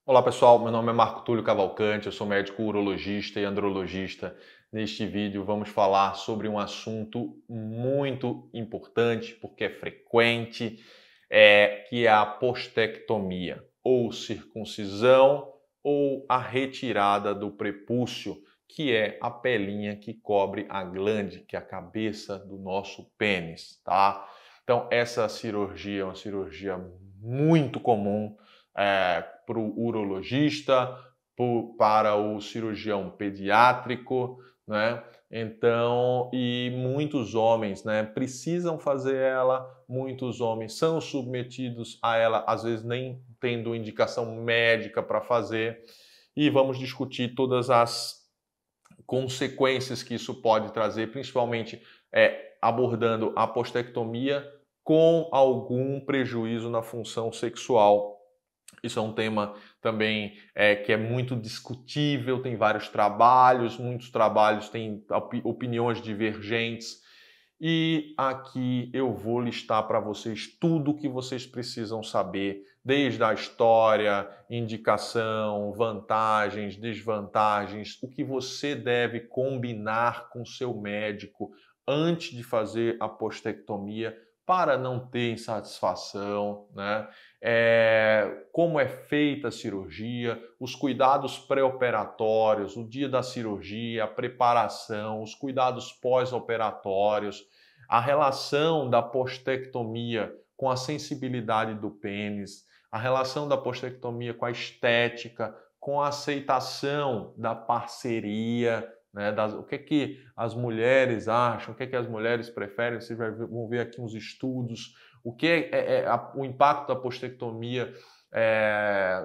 Olá pessoal, meu nome é Marco Túlio Cavalcante, eu sou médico urologista e andrologista. Neste vídeo vamos falar sobre um assunto muito importante, porque é frequente, que é a postectomia, ou circuncisão, ou a retirada do prepúcio, que é a pelinha que cobre a glande, que é a cabeça do nosso pênis, tá? Então essa cirurgia é uma cirurgia muito comum, para o urologista, para o cirurgião pediátrico, né? Então, e muitos homens, né, precisam fazer ela, muitos homens são submetidos a ela, às vezes nem tendo indicação médica para fazer, e vamos discutir todas as consequências que isso pode trazer, principalmente abordando a postectomia com algum prejuízo na função sexual. Isso é um tema também que é muito discutível, tem vários trabalhos, muitos trabalhos têm opiniões divergentes. E aqui eu vou listar para vocês tudo o que vocês precisam saber, desde a história, indicação, vantagens, desvantagens, o que você deve combinar com seu médico antes de fazer a postectomia para não ter insatisfação, né? Como é feita a cirurgia, os cuidados pré-operatórios, o dia da cirurgia, a preparação, os cuidados pós-operatórios, a relação da postectomia com a sensibilidade do pênis, a relação da postectomia com a estética, com a aceitação da parceria, né, o que as mulheres acham, o que as mulheres preferem. Vocês vão ver aqui uns estudos, o que o impacto da postectomia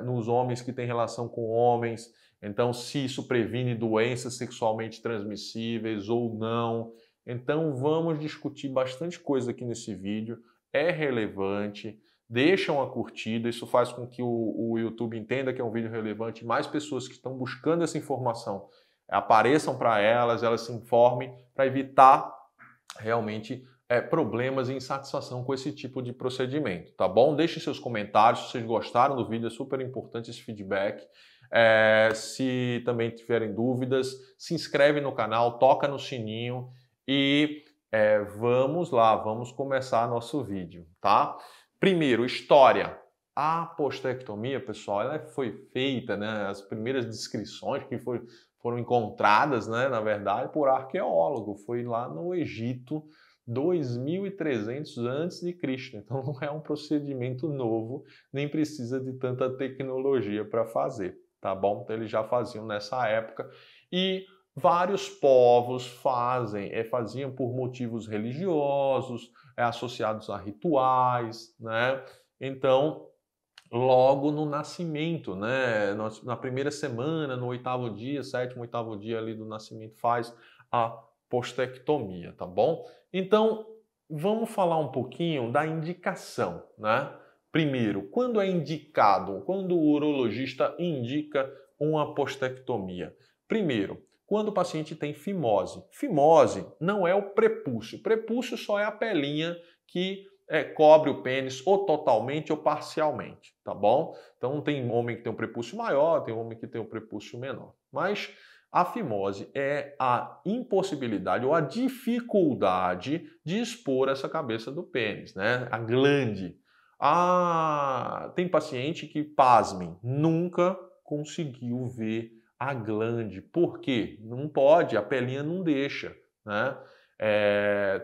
nos homens que têm relação com homens, então se isso previne doenças sexualmente transmissíveis ou não. Então vamos discutir bastante coisa aqui nesse vídeo, é relevante, deixa uma curtida, isso faz com que o YouTube entenda que é um vídeo relevante, mais pessoas que estão buscando essa informação apareçam para elas se informem, para evitar realmente problemas e insatisfação com esse tipo de procedimento, tá bom? Deixem seus comentários, se vocês gostaram do vídeo, é super importante esse feedback. Se também tiverem dúvidas, se inscreve no canal, toca no sininho e vamos lá, vamos começar nosso vídeo, tá? Primeiro, história. A postectomia, pessoal, ela foi feita, né, as primeiras descrições que foram encontradas, né, na verdade, por arqueólogo. Foi lá no Egito, 2300 a.C. Então não é um procedimento novo, nem precisa de tanta tecnologia para fazer, tá bom? Então eles já faziam nessa época e vários povos faziam por motivos religiosos, associados a rituais, né? Então, logo no nascimento, né? Na primeira semana, no 8º dia, 7º, 8º dia ali do nascimento, faz a postectomia, tá bom? Então, vamos falar um pouquinho da indicação, né? Primeiro, quando é indicado, quando o urologista indica uma postectomia? Primeiro, quando o paciente tem fimose. Fimose não é o prepúcio. Prepúcio só é a pelinha que cobre o pênis ou totalmente ou parcialmente, tá bom? Então tem homem que tem um prepúcio maior, tem homem que tem um prepúcio menor. Mas a fimose é a impossibilidade ou a dificuldade de expor essa cabeça do pênis, né? A glande. Tem paciente que, pasmem, nunca conseguiu ver a glande. Por quê? Não pode, a pelinha não deixa, né?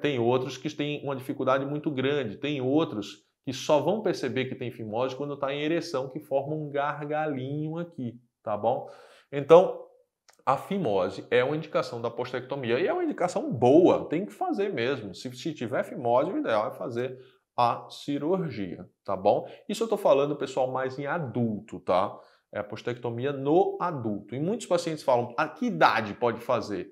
Tem outros que têm uma dificuldade muito grande, tem outros que só vão perceber que tem fimose quando está em ereção, que forma um gargalinho aqui, tá bom? Então, a fimose é uma indicação da postectomia e é uma indicação boa, tem que fazer mesmo. Se tiver fimose, o ideal é fazer a cirurgia, tá bom? Isso eu estou falando, pessoal, mais em adulto, tá? É a postectomia no adulto. E muitos pacientes falam, a que idade pode fazer?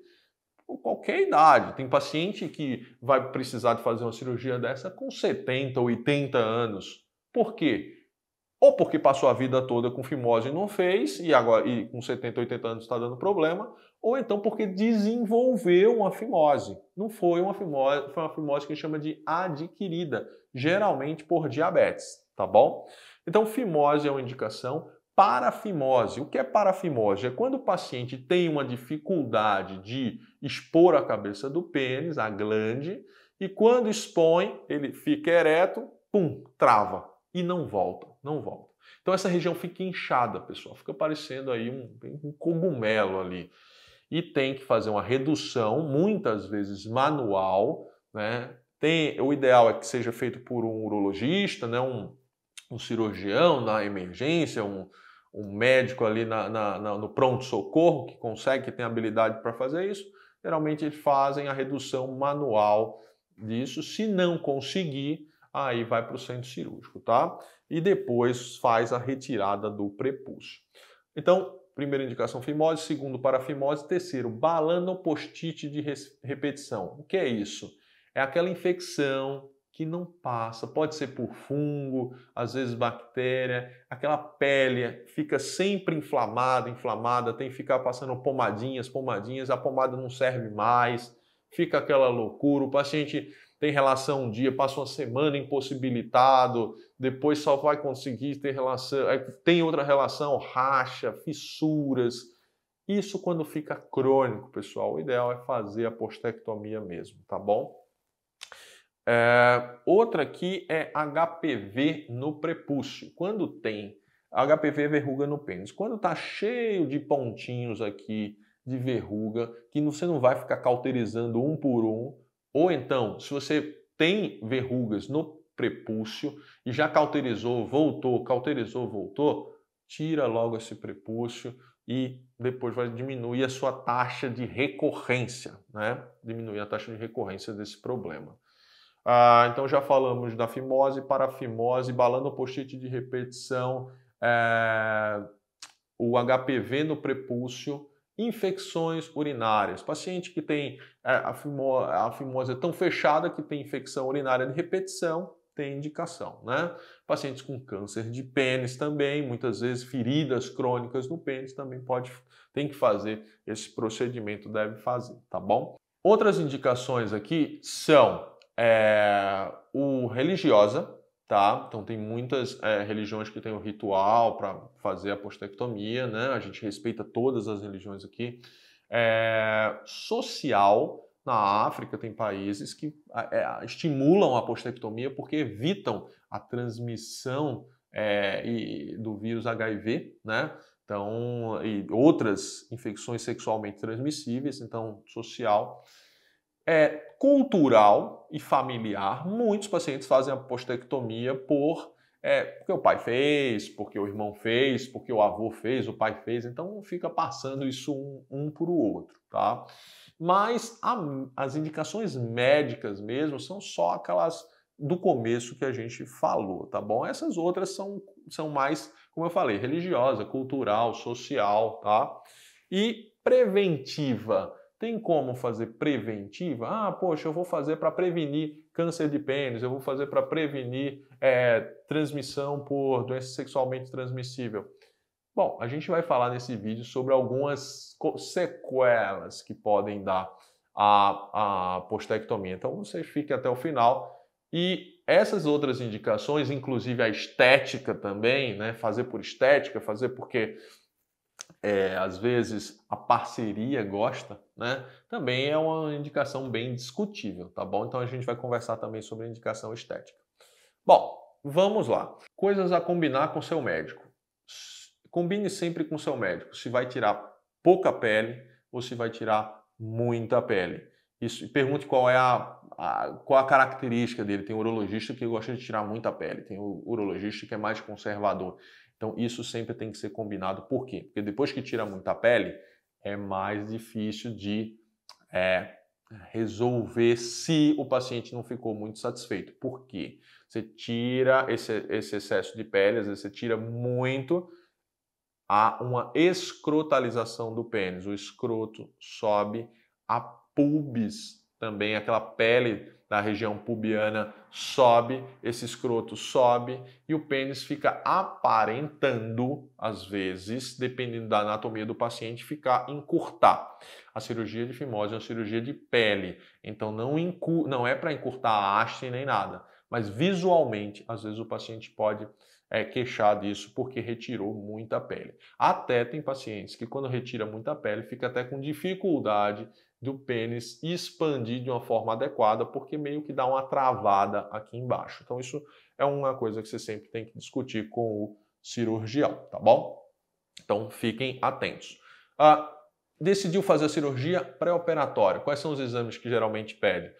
Qualquer idade. Tem paciente que vai precisar de fazer uma cirurgia dessa com 70, 80 anos. Por quê? Ou porque passou a vida toda com fimose e não fez, e agora com 70, 80 anos está dando problema, ou então porque desenvolveu uma fimose. Não foi uma fimose, foi uma fimose que a gente chama de adquirida. geralmente por diabetes, tá bom? Então, fimose é uma indicação. Parafimose. O que é parafimose? É quando o paciente tem uma dificuldade de expor a cabeça do pênis, a glande, e quando expõe, ele fica ereto, pum, trava e não volta, não volta. Então essa região fica inchada, pessoal, fica parecendo aí um cogumelo ali. E tem que fazer uma redução, muitas vezes manual, né? O ideal é que seja feito por um urologista, né? Um cirurgião na emergência, um médico ali no pronto-socorro que consegue, que tem habilidade para fazer isso. Geralmente eles fazem a redução manual disso. Se não conseguir, aí vai para o centro cirúrgico, tá? E depois faz a retirada do prepúcio. Então, primeira indicação, fimose. Segundo, parafimose. Terceiro, balanopostite de repetição. O que é isso? É aquela infecção que não passa, pode ser por fungo, às vezes bactéria, aquela pele fica sempre inflamada, tem que ficar passando pomadinhas, a pomada não serve mais, fica aquela loucura, o paciente tem relação um dia, passa uma semana impossibilitado, depois só vai conseguir ter relação, tem outra relação, racha, fissuras. Isso quando fica crônico, pessoal, o ideal é fazer a postectomia mesmo, tá bom? Outra aqui é HPV no prepúcio. Quando tem HPV é verruga no pênis, quando está cheio de pontinhos aqui de verruga, que você não vai ficar cauterizando um por um, ou então, se você tem verrugas no prepúcio e já cauterizou, voltou, tira logo esse prepúcio e depois vai diminuir a sua taxa de recorrência, né? Diminuir a taxa de recorrência desse problema. Então já falamos da fimose, parafimose, balanopostite de repetição, o HPV no prepúcio, infecções urinárias. Paciente que tem a fimose é tão fechada que tem infecção urinária de repetição, tem indicação, né? Pacientes com câncer de pênis também, muitas vezes feridas crônicas no pênis também tem que fazer esse procedimento, deve fazer, tá bom? Outras indicações aqui são o religiosa, tá? Então tem muitas religiões que têm o ritual para fazer a postectomia, né? A gente respeita todas as religiões aqui. Social, na África tem países que estimulam a postectomia porque evitam a transmissão do vírus HIV, né? Então, e outras infecções sexualmente transmissíveis, então social. Cultural e familiar, muitos pacientes fazem a postectomia porque o pai fez, porque o irmão fez, porque o avô fez, o pai fez, então fica passando isso um para o outro, tá? Mas as indicações médicas mesmo são só aquelas do começo que a gente falou, tá bom? Essas outras são mais, como eu falei, religiosa, cultural, social, tá? E preventiva. Tem como fazer preventiva? Poxa, eu vou fazer para prevenir câncer de pênis, eu vou fazer para prevenir transmissão por doença sexualmente transmissível. Bom, a gente vai falar nesse vídeo sobre algumas sequelas que podem dar a postectomia. Então, você fique até o final. E essas outras indicações, inclusive a estética também, né? Fazer por estética, fazer porque às vezes a parceria gosta, né? Também é uma indicação bem discutível, tá bom? Então a gente vai conversar também sobre a indicação estética. Bom, vamos lá. Coisas a combinar com seu médico. Combine sempre com seu médico se vai tirar pouca pele ou se vai tirar muita pele. Isso, pergunte qual é qual a característica dele. Tem urologista que gosta de tirar muita pele, tem o urologista que é mais conservador. Então, isso sempre tem que ser combinado. Por quê? Porque depois que tira muita pele, é mais difícil de resolver se o paciente não ficou muito satisfeito. Por quê? Você tira esse excesso de pele, às vezes você tira muito, há uma escrotalização do pênis. O escroto sobe, a pubis também, aquela pele da região pubiana sobe, esse escroto sobe e o pênis fica aparentando, às vezes, dependendo da anatomia do paciente, encurtar. A cirurgia de fimose é uma cirurgia de pele, então não é para encurtar a haste nem nada. Mas visualmente, às vezes o paciente pode queixar disso porque retirou muita pele. Até tem pacientes que quando retira muita pele, fica até com dificuldade do pênis expandir de uma forma adequada, porque meio que dá uma travada aqui embaixo. Então isso é uma coisa que você sempre tem que discutir com o cirurgião, tá bom? Então fiquem atentos. Decidiu fazer a cirurgia pré-operatória. Quais são os exames que geralmente pede?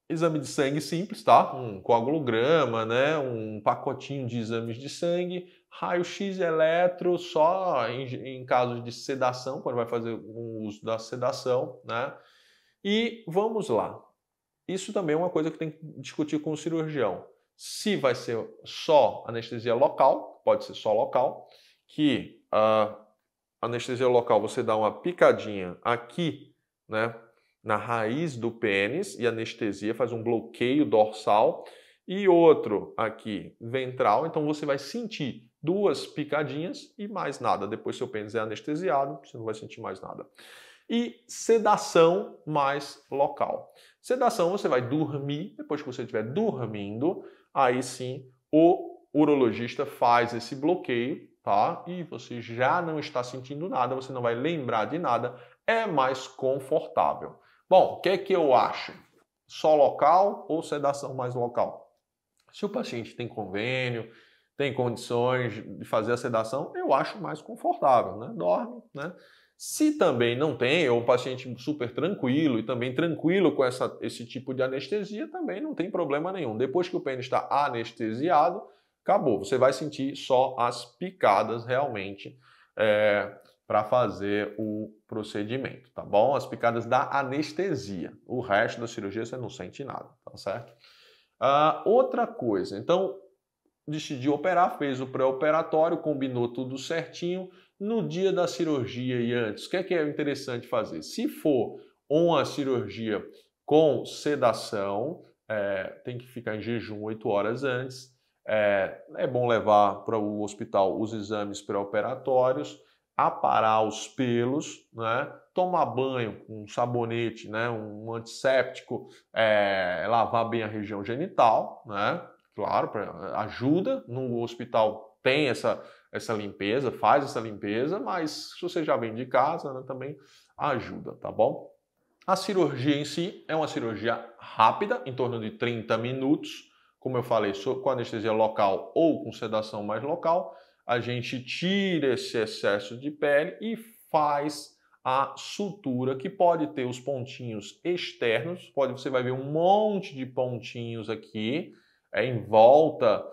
Exame de sangue simples, tá? Um coagulograma, né? Um pacotinho de exames de sangue, raio-x eletro só em casos de sedação, quando vai fazer o uso da sedação, né? E vamos lá. Isso também é uma coisa que tem que discutir com o cirurgião. Se vai ser só anestesia local, pode ser só local, que a anestesia local você dá uma picadinha aqui, né, na raiz do pênis e anestesia, faz um bloqueio dorsal, e outro aqui ventral, então você vai sentir 2 picadinhas e mais nada. Depois seu pênis é anestesiado, você não vai sentir mais nada. E sedação mais local. Sedação você vai dormir, depois que você estiver dormindo, aí sim o urologista faz esse bloqueio, tá? E você já não está sentindo nada, você não vai lembrar de nada, é mais confortável. Bom, o que é que eu acho? Só local ou sedação mais local? Se o paciente tem convênio, tem condições de fazer a sedação, eu acho mais confortável, né? Dorme, né? Se também não tem, ou um paciente super tranquilo e também tranquilo com esse tipo de anestesia, também não tem problema nenhum. Depois que o pênis está anestesiado, acabou. Você vai sentir só as picadas realmente para fazer o procedimento, tá bom? As picadas da anestesia. O resto da cirurgia você não sente nada, tá certo? Outra coisa, então decidiu operar, fez o pré-operatório, combinou tudo certinho. No dia da cirurgia e antes, o que é interessante fazer? Se for uma cirurgia com sedação, tem que ficar em jejum 8 horas antes. É bom levar para o hospital os exames pré-operatórios, aparar os pelos, né? Tomar banho com um sabonete, né? Um antisséptico, lavar bem a região genital, né? Claro, ajuda. No hospital tem essa limpeza, faz essa limpeza, mas se você já vem de casa, né, também ajuda, tá bom? A cirurgia em si é uma cirurgia rápida, em torno de 30 minutos. Como eu falei, com anestesia local ou com sedação mais local, a gente tira esse excesso de pele e faz a sutura, que pode ter os pontinhos externos, você vai ver um monte de pontinhos aqui, em volta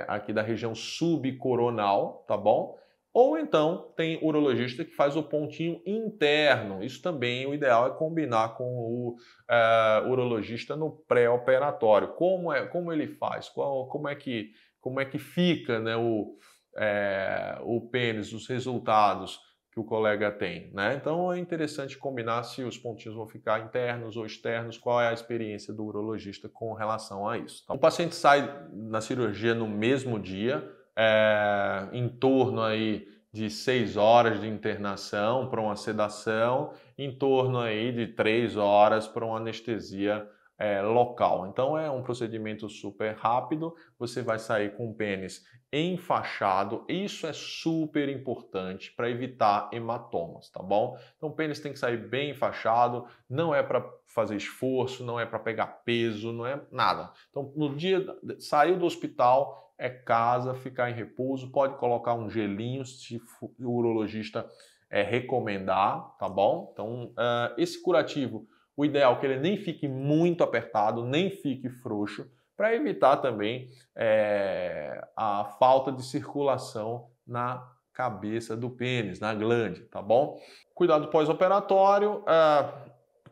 aqui da região subcoronal, tá bom? Ou então tem urologista que faz o pontinho interno. Isso também, o ideal é combinar com o urologista no pré-operatório. Como ele faz? Como é que fica, né, o pênis, os resultados que o colega tem, né? Então é interessante combinar se os pontinhos vão ficar internos ou externos, qual é a experiência do urologista com relação a isso. Tá? O paciente sai na cirurgia no mesmo dia, em torno aí de 6 horas de internação para uma sedação, em torno aí de 3 horas para uma anestesia local. Então é um procedimento super rápido, você vai sair com o pênis enfaixado, isso é super importante para evitar hematomas, tá bom? Então o pênis tem que sair bem enfaixado, não é para fazer esforço, não é para pegar peso, não é nada. Então no dia, saiu do hospital, é casa, ficar em repouso, pode colocar um gelinho se o urologista recomendar, tá bom? Então esse curativo, o ideal é que ele nem fique muito apertado, nem fique frouxo, para evitar também a falta de circulação na cabeça do pênis, na glande, tá bom? Cuidado pós-operatório,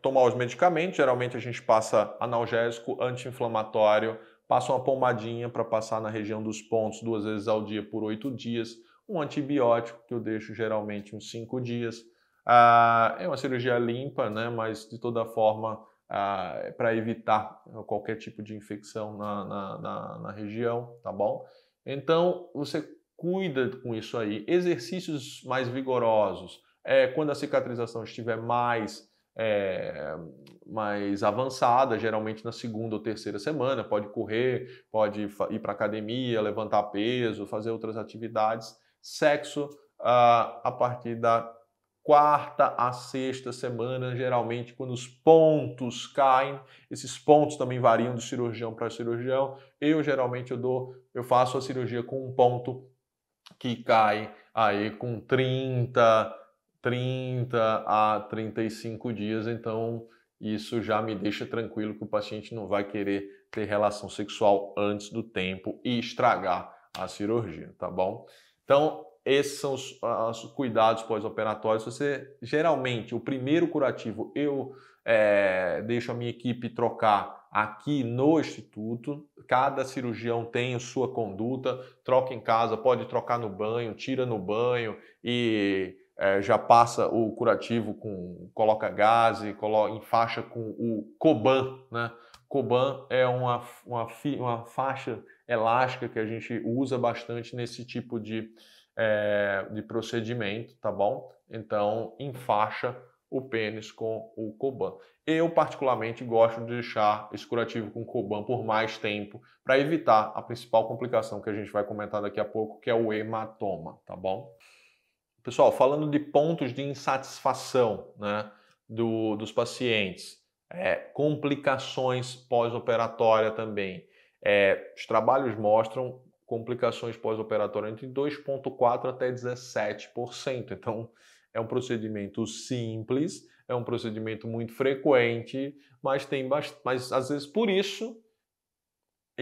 tomar os medicamentos, geralmente a gente passa analgésico, anti-inflamatório, passa uma pomadinha para passar na região dos pontos 2 vezes ao dia por 8 dias, um antibiótico que eu deixo geralmente uns 5 dias. É uma cirurgia limpa, né? Mas de toda forma, para evitar qualquer tipo de infecção na região, tá bom? Então, você cuida com isso aí. Exercícios mais vigorosos, quando a cicatrização estiver mais mais avançada, geralmente na segunda ou terceira semana, pode correr, pode ir para academia, levantar peso, fazer outras atividades. Sexo a partir da quarta a sexta semana, geralmente quando os pontos caem. Esses pontos também variam de cirurgião para cirurgião. Geralmente eu faço a cirurgia com um ponto que cai aí com 30 a 35 dias, então isso já me deixa tranquilo que o paciente não vai querer ter relação sexual antes do tempo e estragar a cirurgia, tá bom? Então, esses são os cuidados pós-operatórios. Geralmente, o primeiro curativo eu deixo a minha equipe trocar aqui no instituto. Cada cirurgião tem a sua conduta, troca em casa, pode trocar no banho, tira no banho e já passa o curativo coloca gás, enfaixa com o Coban, né? Coban é uma faixa elástica que a gente usa bastante nesse tipo de procedimento, tá bom? Então, enfaixa o pênis com o Coban. Eu, particularmente, gosto de deixar esse curativo com Coban por mais tempo para evitar a principal complicação que a gente vai comentar daqui a pouco, que é o hematoma, tá bom? Pessoal, falando de pontos de insatisfação, né, dos pacientes, complicações pós-operatória também. Os trabalhos mostram complicações pós-operatórias entre 2,4% até 17%. Então, é um procedimento simples, é um procedimento muito frequente, mas mas às vezes por isso,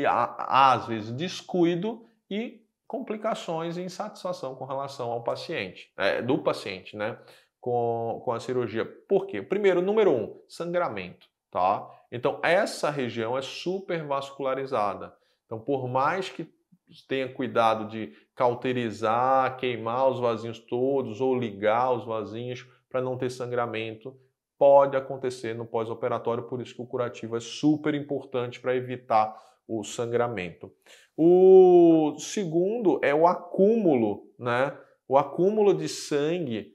há às vezes descuido e complicações e insatisfação com relação ao paciente, do paciente, né, com a cirurgia. Por quê? Primeiro, número 1, sangramento, tá? Então, essa região é super vascularizada. Então, por mais que tenha cuidado de cauterizar, queimar os vasinhos todos ou ligar os vasinhos para não ter sangramento, pode acontecer no pós-operatório, por isso que o curativo é super importante para evitar o sangramento. O segundo é o acúmulo, né? O acúmulo de sangue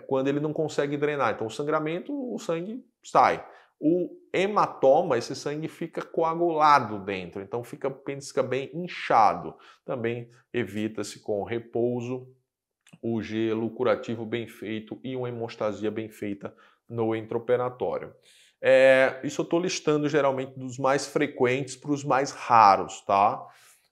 quando ele não consegue drenar. Então, o sangramento, o sangue sai. O hematoma, esse sangue fica coagulado dentro, então o pênis fica bem inchado. Também evita-se com repouso, o gelo, o curativo bem feito e uma hemostasia bem feita no intraoperatório. Isso eu estou listando geralmente dos mais frequentes para os mais raros, tá?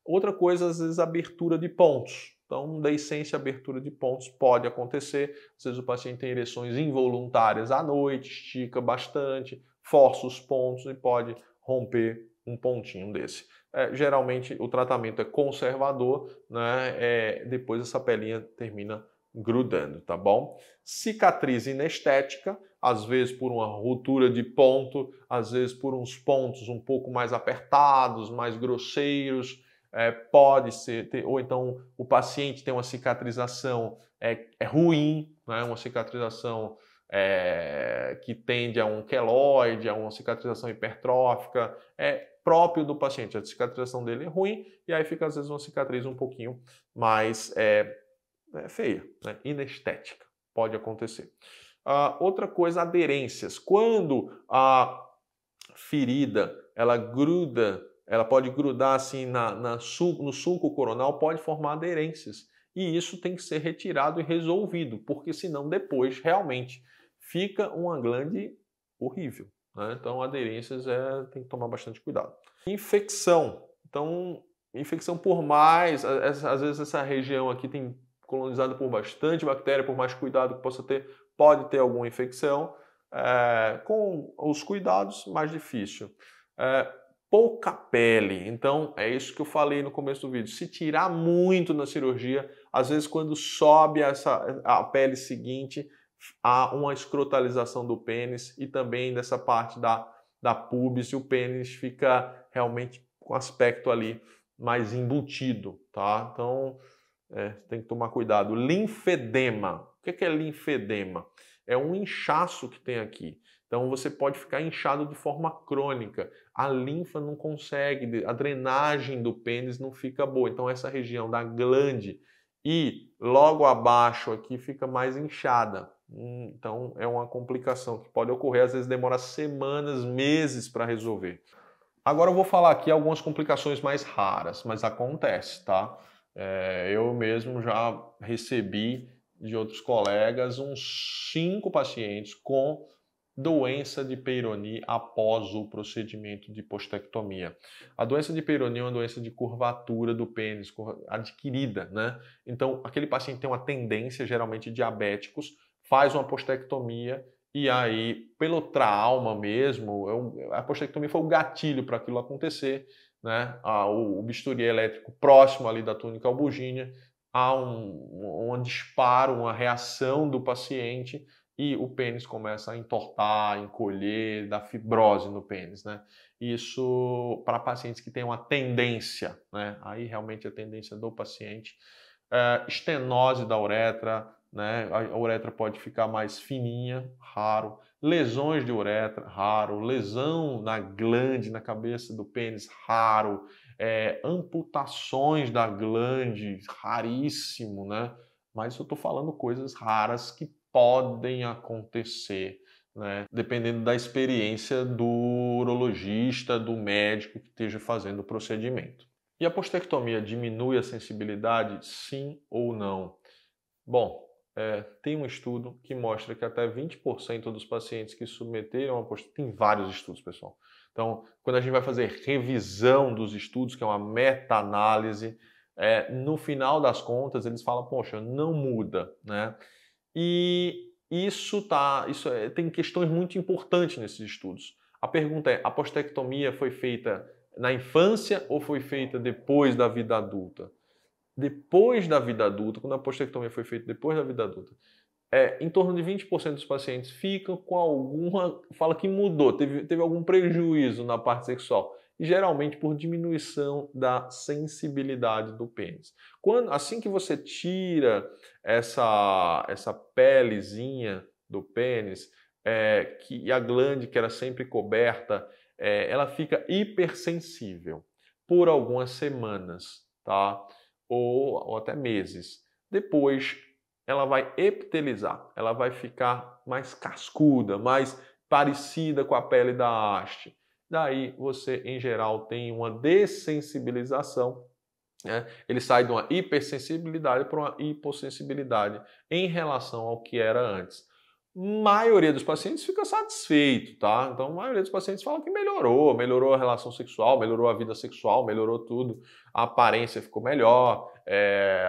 Outra coisa, às vezes, abertura de pontos. Então, deiscência, abertura de pontos pode acontecer. Às vezes o paciente tem ereções involuntárias à noite, estica bastante, força os pontos e pode romper um pontinho desse. Geralmente o tratamento é conservador, né? Depois essa pelinha termina grudando, tá bom? Cicatriz inestética, às vezes por uma ruptura de ponto, às vezes por uns pontos um pouco mais apertados, mais grosseiros, pode ser, ou então o paciente tem uma cicatrização ruim, né? Uma cicatrização que tende a um queloide, a uma cicatrização hipertrófica, próprio do paciente. A cicatrização dele é ruim e aí fica às vezes uma cicatriz um pouquinho mais feia, né? Inestética. Pode acontecer. Outra coisa, aderências. Quando a ferida ela gruda, ela pode grudar assim no sulco coronal, pode formar aderências. E isso tem que ser retirado e resolvido, porque senão depois realmente fica uma glande horrível, né? Então, aderências tem que tomar bastante cuidado. Infecção. Então, infecção por mais, às vezes essa região aqui tem colonizada por bastante bactéria, por mais cuidado que possa ter, pode ter alguma infecção. Com os cuidados, mais difícil. Pouca pele, então é isso que eu falei no começo do vídeo. Se tirar muito na cirurgia, às vezes quando sobe a pele seguinte, há uma escrotalização do pênis e também dessa parte da pubis, e o pênis fica realmente com aspecto ali mais embutido, tá? Então tem que tomar cuidado. Linfedema. O que é linfedema? É um inchaço que tem aqui. Então você pode ficar inchado de forma crônica. A linfa não consegue, a drenagem do pênis não fica boa. Então essa região da glande e logo abaixo aqui fica mais inchada. Então é uma complicação que pode ocorrer, às vezes demora semanas, meses para resolver. Agora eu vou falar aqui algumas complicações mais raras, mas acontece, tá? Eu mesmo já recebi de outros colegas uns 5 pacientes com doença de Peyronie após o procedimento de postectomia. A doença de Peyronie é uma doença de curvatura do pênis, adquirida, né? Então, aquele paciente tem uma tendência, geralmente diabéticos, faz uma postectomia e aí, pelo trauma mesmo, a postectomia foi o gatilho para aquilo acontecer, né? O bisturi elétrico próximo ali da túnica albuginea, há um disparo, uma reação do paciente e o pênis começa a entortar, encolher, dar fibrose no pênis, né? Isso para pacientes que têm uma tendência, né? Aí realmente a tendência do paciente. Estenose da uretra, né? A uretra pode ficar mais fininha, raro. Lesões de uretra, raro. Lesão na glande, na cabeça do pênis, raro. Amputações da glande, raríssimo, né? Mas eu estou falando coisas raras que podem acontecer, né? Dependendo da experiência do urologista, do médico que esteja fazendo o procedimento. E a postectomia diminui a sensibilidade, sim ou não? Bom, tem um estudo que mostra que até 20% dos pacientes que submeteram a postectomia... Tem vários estudos, pessoal. Então, quando a gente vai fazer revisão dos estudos, que é uma meta-análise, no final das contas, eles falam, poxa, não muda, né? E tem questões muito importantes nesses estudos. A pergunta é, a postectomia foi feita na infância ou foi feita depois da vida adulta? Depois da vida adulta, quando a postectomia foi feita depois da vida adulta, em torno de 20% dos pacientes ficam com fala que mudou, teve algum prejuízo na parte sexual. E geralmente por diminuição da sensibilidade do pênis. Assim que você tira essa pelezinha do pênis, e a glande que era sempre coberta, ela fica hipersensível por algumas semanas, tá? Ou até meses. Depois ela vai epitelizar, ela vai ficar mais cascuda, mais parecida com a pele da haste. Daí você, em geral, tem uma dessensibilização, né? Ele sai de uma hipersensibilidade para uma hipossensibilidade em relação ao que era antes. A maioria dos pacientes fica satisfeito, tá? Então, a maioria dos pacientes fala que melhorou a relação sexual, melhorou a vida sexual, melhorou tudo, a aparência ficou melhor,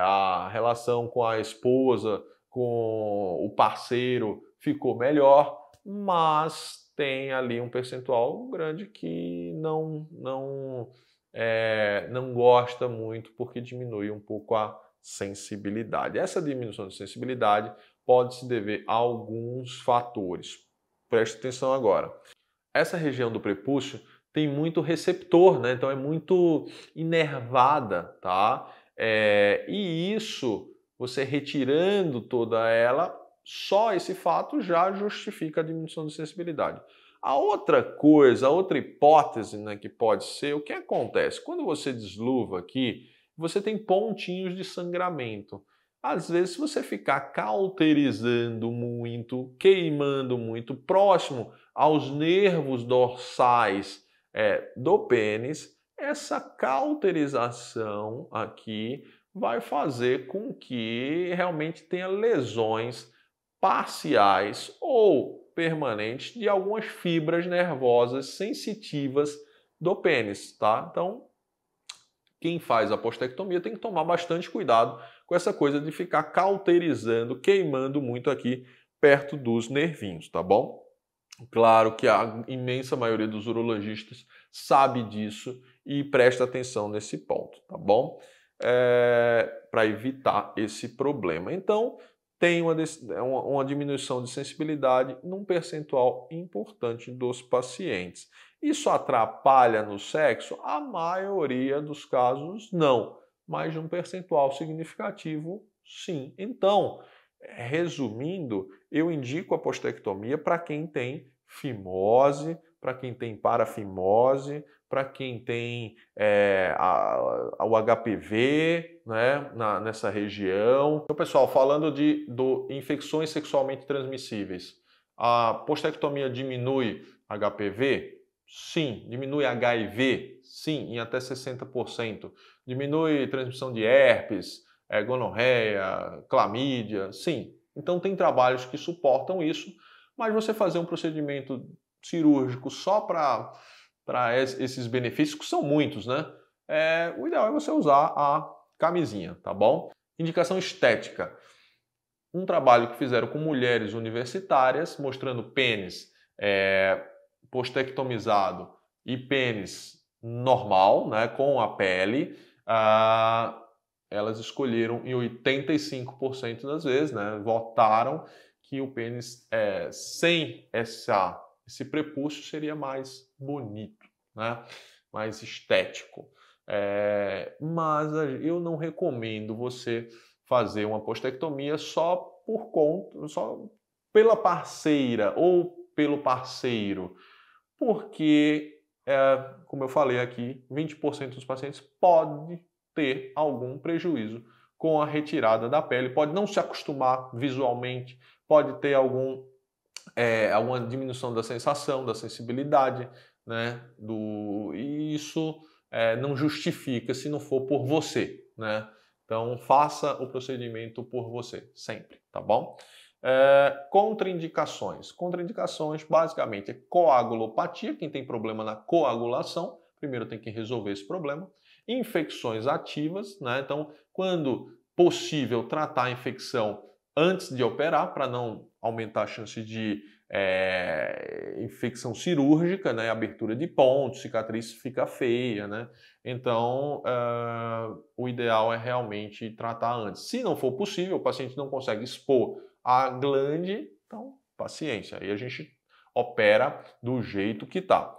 a relação com a esposa, com o parceiro ficou melhor, mas tem ali um percentual grande que não gosta muito porque diminui um pouco a sensibilidade. Essa diminuição de sensibilidade pode se dever a alguns fatores. Preste atenção agora. Essa região do prepúcio tem muito receptor, né? Então é muito inervada, tá? E isso, você retirando toda ela, só esse fato já justifica a diminuição de sensibilidade. A outra coisa, a outra hipótese, né, que pode ser, o que acontece? Quando você desluva aqui, você tem pontinhos de sangramento. Às vezes, se você ficar cauterizando muito, queimando muito, próximo aos nervos dorsais do pênis, essa cauterização aqui vai fazer com que realmente tenha lesões parciais ou permanentes de algumas fibras nervosas sensitivas do pênis, tá? Então, quem faz a postectomia tem que tomar bastante cuidado com essa coisa de ficar cauterizando, queimando muito aqui perto dos nervinhos, tá bom? Claro que a imensa maioria dos urologistas sabe disso e presta atenção nesse ponto, tá bom? Para evitar esse problema. Então, tem uma diminuição de sensibilidade num percentual importante dos pacientes. Isso atrapalha no sexo? A maioria dos casos não, mas num percentual significativo, sim. Então, resumindo, eu indico a postectomia para quem tem fimose, para quem tem parafimose, para quem tem o HPV, né, nessa região. Então, pessoal, falando de infecções sexualmente transmissíveis, a postectomia diminui HPV? Sim. Diminui HIV? Sim, em até 60%. Diminui transmissão de herpes, gonorreia, clamídia? Sim. Então, tem trabalhos que suportam isso, mas você fazer um procedimento cirúrgico só para esses benefícios, que são muitos, né? O ideal é você usar a camisinha, tá bom? Indicação estética. Um trabalho que fizeram com mulheres universitárias, mostrando pênis postectomizado e pênis normal, né, com a pele, elas escolheram em 85% das vezes, né, votaram que o pênis sem esse prepúcio seria mais bonito, né, mais estético. Mas eu não recomendo você fazer uma postectomia só por conta, só pela parceira ou pelo parceiro, porque, como eu falei aqui, 20% dos pacientes pode ter algum prejuízo com a retirada da pele, pode não se acostumar visualmente, pode ter alguma diminuição da sensação, da sensibilidade, né? E isso não justifica se não for por você, né? Então, faça o procedimento por você, sempre, tá bom? Contraindicações. Contraindicações, basicamente, é coagulopatia. Quem tem problema na coagulação, primeiro tem que resolver esse problema. Infecções ativas, né? Então, quando possível, tratar a infecção antes de operar, para não aumentar a chance de infecção cirúrgica, né? Abertura de pontos, cicatriz fica feia, né? Então, o ideal é realmente tratar antes. Se não for possível, o paciente não consegue expor a glande, então, paciência. Aí a gente opera do jeito que tá.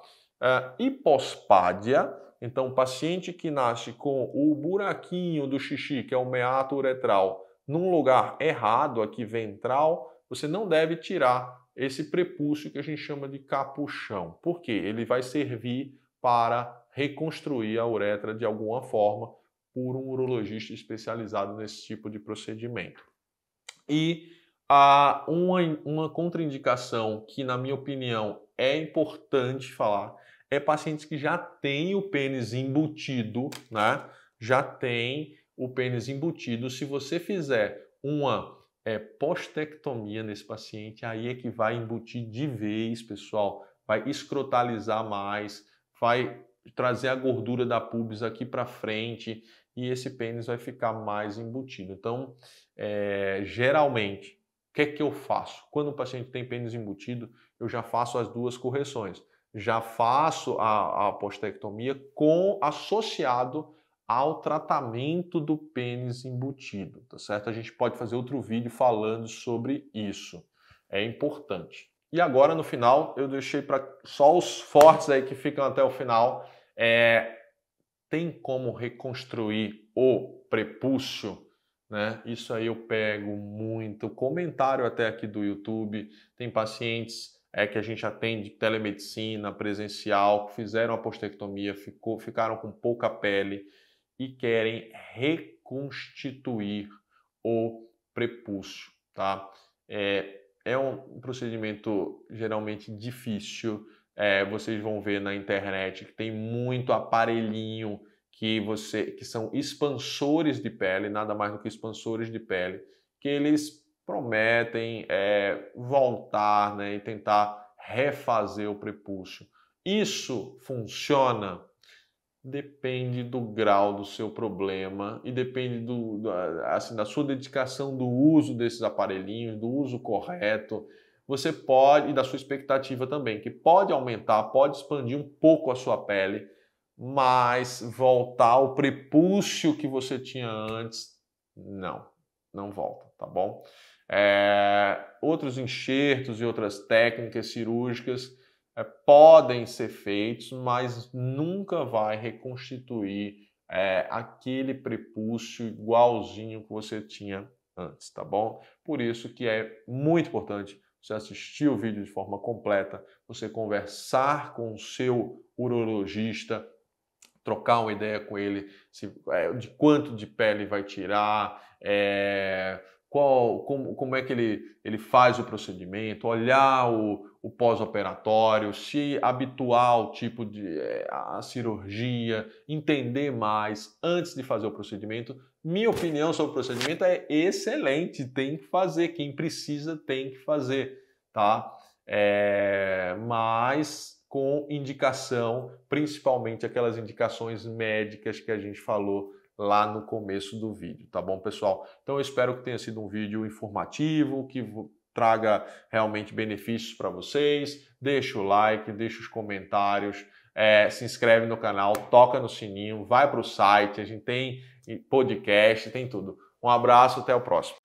Hipospádia, então, paciente que nasce com o buraquinho do xixi, que é o meato uretral, num lugar errado, aqui ventral, você não deve tirar esse prepúcio que a gente chama de capuchão. Por quê? Ele vai servir para reconstruir a uretra de alguma forma por um urologista especializado nesse tipo de procedimento. E uma contraindicação que, na minha opinião, é importante falar, é pacientes que já têm o pênis embutido, né? Já tem o pênis embutido. Se você fizer uma postectomia nesse paciente, aí é que vai embutir de vez, pessoal. Vai escrotalizar mais, vai trazer a gordura da pubis aqui para frente e esse pênis vai ficar mais embutido. Então, geralmente, o que é que eu faço? Quando o paciente tem pênis embutido, eu já faço as duas correções. Já faço a postectomia associado ao tratamento do pênis embutido, tá certo? A gente pode fazer outro vídeo falando sobre isso. É importante. E agora, no final, eu deixei para só os fortes aí que ficam até o final. Tem como reconstruir o prepúcio, né? Isso aí eu pego muito comentário até aqui do YouTube. Tem pacientes que a gente atende telemedicina, presencial, que fizeram a postectomia, ficaram com pouca pele e querem reconstituir o prepúcio, tá? É um procedimento geralmente difícil. Vocês vão ver na internet que tem muito aparelhinho que são expansores de pele, nada mais do que expansores de pele, que eles prometem voltar, né, e tentar refazer o prepúcio. Isso funciona? Depende do grau do seu problema e depende assim, da sua dedicação do uso desses aparelhinhos, do uso correto. Você pode, e da sua expectativa também, que pode aumentar, pode expandir um pouco a sua pele, mas voltar ao prepúcio que você tinha antes, não volta, tá bom? Outros enxertos e outras técnicas cirúrgicas podem ser feitos, mas nunca vai reconstituir aquele prepúcio igualzinho que você tinha antes, tá bom? Por isso que é muito importante você assistir o vídeo de forma completa, você conversar com o seu urologista, trocar uma ideia com ele de quanto de pele vai tirar, como é que ele faz o procedimento, olhar o pós-operatório, se habituar ao tipo de a cirurgia, entender mais antes de fazer o procedimento. Minha opinião sobre o procedimento é excelente, tem que fazer, quem precisa tem que fazer, tá? Mas com indicação, principalmente aquelas indicações médicas que a gente falou lá no começo do vídeo, tá bom, pessoal? Então eu espero que tenha sido um vídeo informativo, que traga realmente benefícios para vocês. Deixa o like, deixa os comentários, se inscreve no canal, toca no sininho, vai para o site, a gente tem podcast, tem tudo. Um abraço, até o próximo.